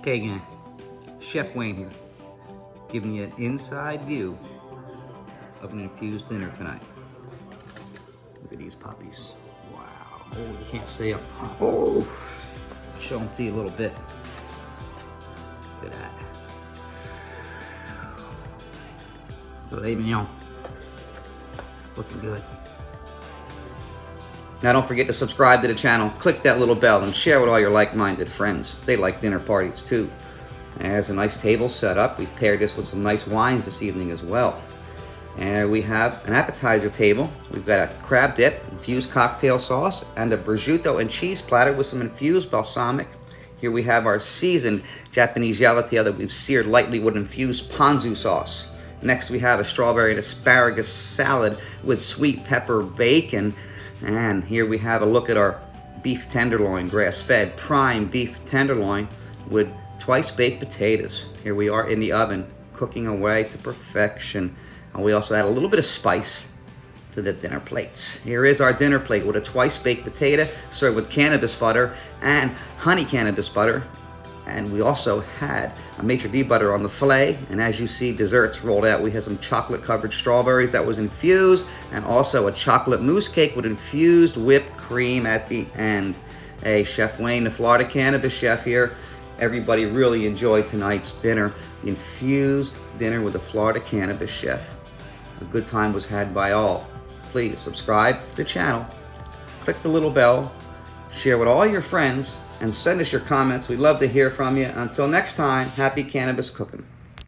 Okay, gang, Chef Wayne here, giving you an inside view of an infused dinner tonight. Look at these puppies. Wow. Oh, you can't see them. Oh, show them to you a little bit. Look at that. Filet mignon. Looking good. Now don't forget to subscribe to the channel, click that little bell, and share with all your like-minded friends. They like dinner parties too. There's a nice table set up. We've paired this with some nice wines this evening as well. And we have an appetizer table. We've got a crab dip, infused cocktail sauce, and a prosciutto and cheese platter with some infused balsamic. Here we have our seasoned Japanese yellowtail that we've seared lightly with infused ponzu sauce. Next we have a strawberry and asparagus salad with sweet pepper bacon. And here we have a look at our beef tenderloin, grass-fed prime beef tenderloin with twice baked potatoes. Here we are in the oven, cooking away to perfection. And we also add a little bit of spice to the dinner plates. Here is our dinner plate with a twice baked potato served with cannabis butter and honey cannabis butter. And we also had a maitre d' butter on the filet. And as you see, desserts rolled out. We had some chocolate covered strawberries that was infused, and also a chocolate mousse cake with infused whipped cream at the end. Hey, Chef Wayne, the Florida Cannabis Chef here. Everybody really enjoyed tonight's dinner, the infused dinner with the Florida Cannabis Chef. A good time was had by all. Please subscribe to the channel, click the little bell, share with all your friends, and send us your comments. We'd love to hear from you. Until next time, happy cannabis cooking.